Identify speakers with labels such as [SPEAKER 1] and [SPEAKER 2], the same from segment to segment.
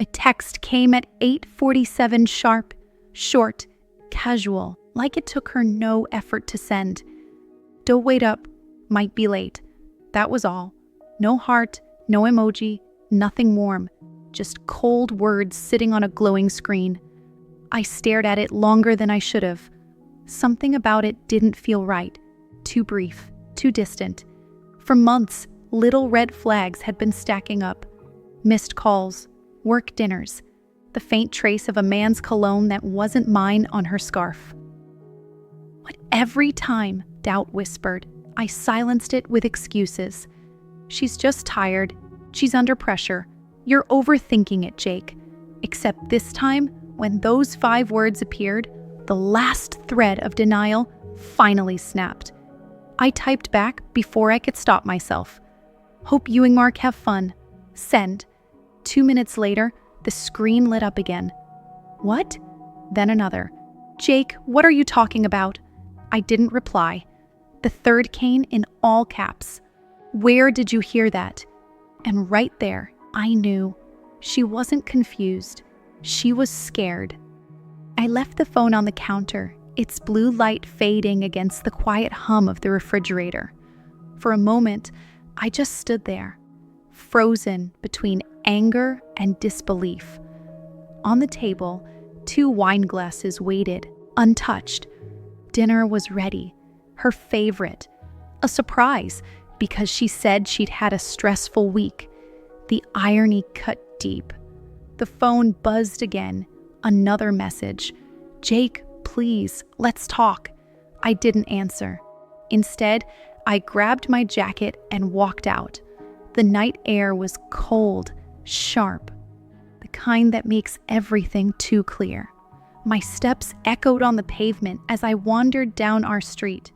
[SPEAKER 1] A text came at 8:47 sharp, short, casual, like it took her no effort to send. "Don't wait up, might be late." That was all. No heart, no emoji, nothing warm. Just cold words sitting on a glowing screen. I stared at it longer than I should have. Something about it didn't feel right. Too brief, too distant. For months, little red flags had been stacking up. Missed calls, work dinners, the faint trace of a man's cologne that wasn't mine on her scarf. But every time, doubt whispered, I silenced it with excuses. "She's just tired. She's under pressure. You're overthinking it, Jake." Except this time, when those 5 words appeared, the last thread of denial finally snapped. I typed back before I could stop myself. "Hope you and Mark have fun. Send." 2 minutes later, the screen lit up again. "What?" Then another. "Jake, what are you talking about?" I didn't reply. The third came in all caps. "Where did you hear that?" And right there, I knew. She wasn't confused. She was scared. I left the phone on the counter, its blue light fading against the quiet hum of the refrigerator. For a moment, I just stood there, frozen between anger and disbelief. On the table, 2 wine glasses waited, untouched. Dinner was ready, her favorite. A surprise, because she said she'd had a stressful week. The irony cut deep. The phone buzzed again. Another message. "Jake, please, let's talk." I didn't answer. Instead, I grabbed my jacket and walked out. The night air was cold, sharp, the kind that makes everything too clear. My steps echoed on the pavement as I wandered down our street.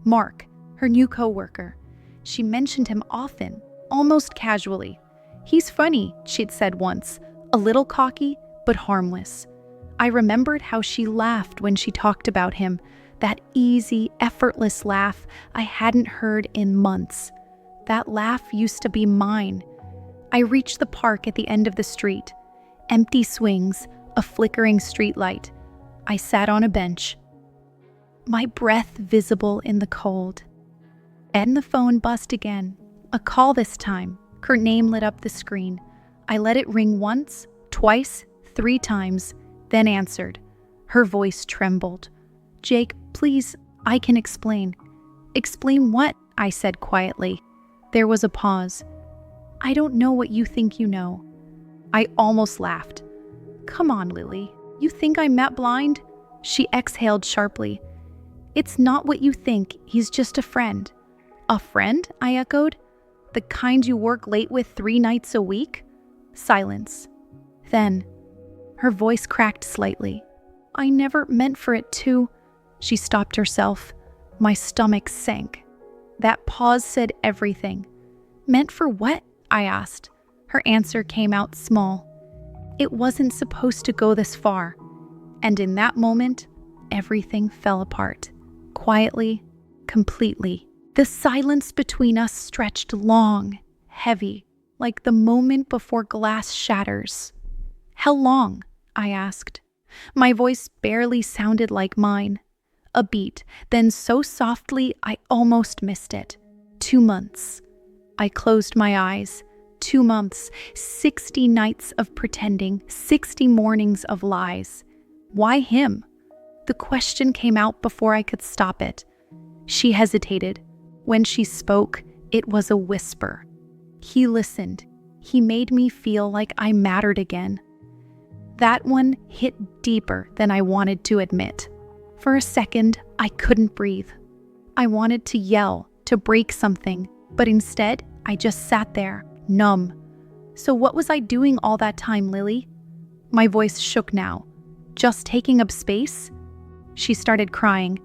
[SPEAKER 1] Mark, her new coworker. She mentioned him often, almost casually. "He's funny," she'd said once, a little cocky, but harmless. I remembered how she laughed when she talked about him, that easy, effortless laugh I hadn't heard in months. That laugh used to be mine. I reached the park at the end of the street. Empty swings, a flickering streetlight. I sat on a bench, my breath visible in the cold. And the phone buzzed again. A call this time. Her name lit up the screen. I let it ring once, twice, 3 times, then answered. Her voice trembled. "Jake, please, I can explain." "Explain what?" I said quietly. There was a pause. "I don't know what you think you know." I almost laughed. "Come on, Lily. You think I'm that blind?" She exhaled sharply. "It's not what you think. He's just a friend." "A friend?" I echoed. "The kind you work late with 3 nights a week?" Silence. Then, her voice cracked slightly. "I never meant for it to." She stopped herself. My stomach sank. That pause said everything. "Meant for what?" I asked. Her answer came out small. "It wasn't supposed to go this far." And in that moment, everything fell apart. Quietly, completely. The silence between us stretched long, heavy, like the moment before glass shatters. "How long?" I asked. My voice barely sounded like mine. A beat, then so softly I almost missed it. 2 months. I closed my eyes. 2 months, 60 nights of pretending, 60 mornings of lies. Why him? The question came out before I could stop it. She hesitated. When she spoke, it was a whisper. He listened. He made me feel like I mattered again. That one hit deeper than I wanted to admit. For a second, I couldn't breathe. I wanted to yell, to break something, but instead, I just sat there, numb. "So what was I doing all that time, Lily?" My voice shook now. "Just taking up space?" She started crying.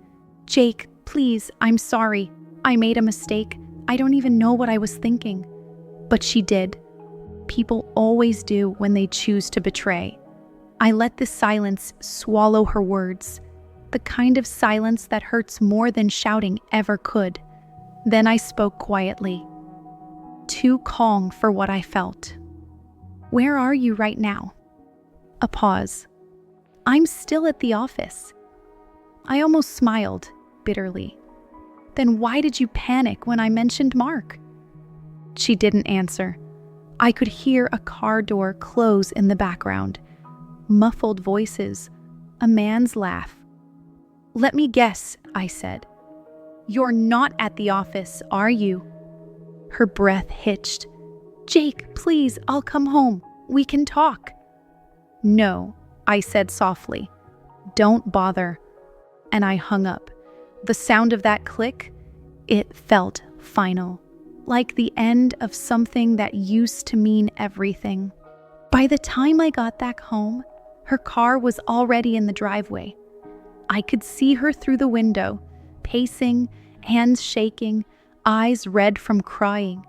[SPEAKER 1] "Jake, please, I'm sorry. I made a mistake. I don't even know what I was thinking." But she did. People always do when they choose to betray. I let the silence swallow her words, the kind of silence that hurts more than shouting ever could. Then I spoke quietly, too calm for what I felt. "Where are you right now?" A pause. I'm still at the office. I almost smiled, bitterly. Then why did you panic when I mentioned Mark? She didn't answer. I could hear a car door close in the background. Muffled voices. A man's laugh. Let me guess, I said. You're not at the office, are you? Her breath hitched. Jake, please, I'll come home. We can talk. No, I said softly. Don't bother. And I hung up. The sound of that click, it felt final. Like the end of something that used to mean everything. By the time I got back home, her car was already in the driveway. I could see her through the window, pacing, hands shaking, eyes red from crying.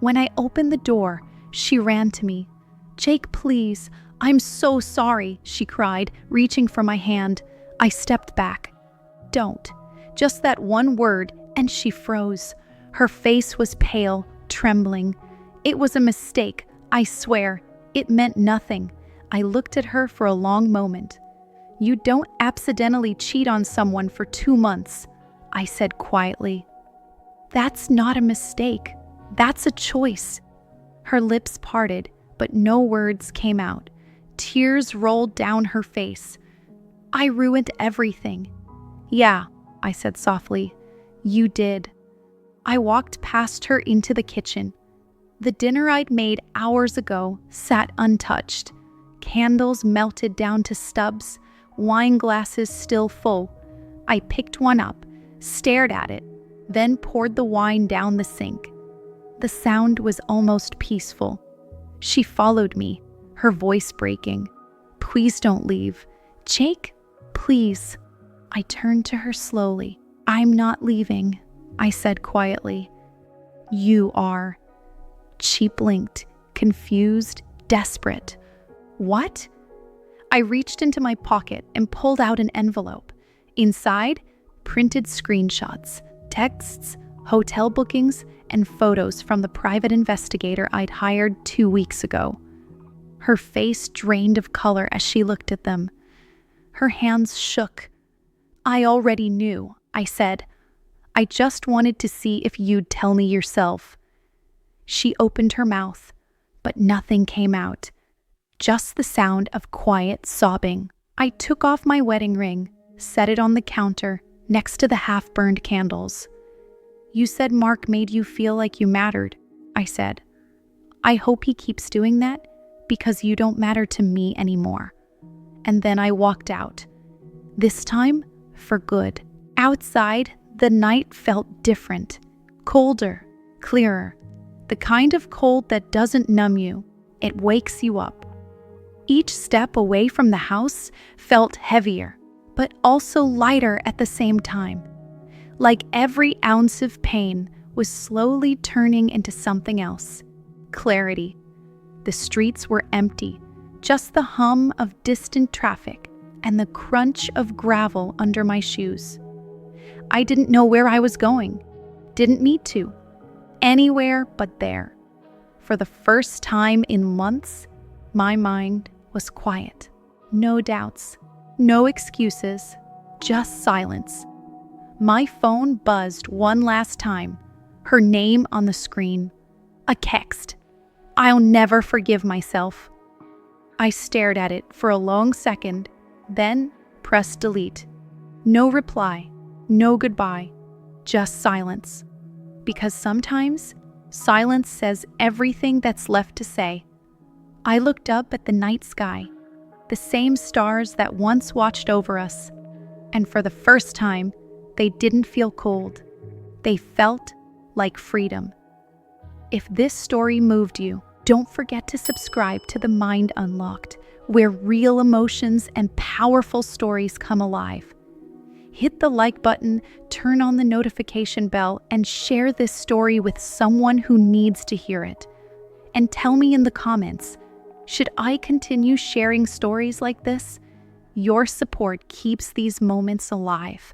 [SPEAKER 1] When I opened the door, she ran to me. Jake, please, I'm so sorry, she cried, reaching for my hand. I stepped back. Don't. Just that one word, and she froze. Her face was pale, trembling. It was a mistake, I swear. It meant nothing. I looked at her for a long moment. You don't accidentally cheat on someone for 2 months, I said quietly. That's not a mistake. That's a choice. Her lips parted, but no words came out. Tears rolled down her face. I ruined everything. Yeah, I said softly. You did. I walked past her into the kitchen. The dinner I'd made hours ago sat untouched. Candles melted down to stubs, wine glasses still full. I picked one up, stared at it, then poured the wine down the sink. The sound was almost peaceful. She followed me, her voice breaking. Please don't leave. Jake, please. I turned to her slowly. I'm not leaving, I said quietly. You are. She blinked, confused, desperate. What? I reached into my pocket and pulled out an envelope. Inside, printed screenshots, texts, hotel bookings, and photos from the private investigator I'd hired 2 weeks ago. Her face drained of color as she looked at them. Her hands shook. I already knew, I said. I just wanted to see if you'd tell me yourself. She opened her mouth, but nothing came out. Just the sound of quiet sobbing. I took off my wedding ring, set it on the counter next to the half-burned candles. You said Mark made you feel like you mattered, I said. I hope he keeps doing that because you don't matter to me anymore. And then I walked out. This time, for good. Outside, the night felt different, colder, clearer. The kind of cold that doesn't numb you, it wakes you up. Each step away from the house felt heavier, but also lighter at the same time. Like every ounce of pain was slowly turning into something else. Clarity. The streets were empty, just the hum of distant traffic and the crunch of gravel under my shoes. I didn't know where I was going. Didn't need to. Anywhere but there. For the first time in months, my mind was quiet. No doubts, no excuses, just silence. My phone buzzed one last time, her name on the screen. A text. I'll never forgive myself. I stared at it for a long second, then pressed delete. No reply, no goodbye, just silence. Because sometimes, silence says everything that's left to say. I looked up at the night sky, the same stars that once watched over us, and for the first time, they didn't feel cold. They felt like freedom. If this story moved you, don't forget to subscribe to The Mind Unlocked, where real emotions and powerful stories come alive. Hit the like button, turn on the notification bell, and share this story with someone who needs to hear it. And tell me in the comments, should I continue sharing stories like this? Your support keeps these moments alive.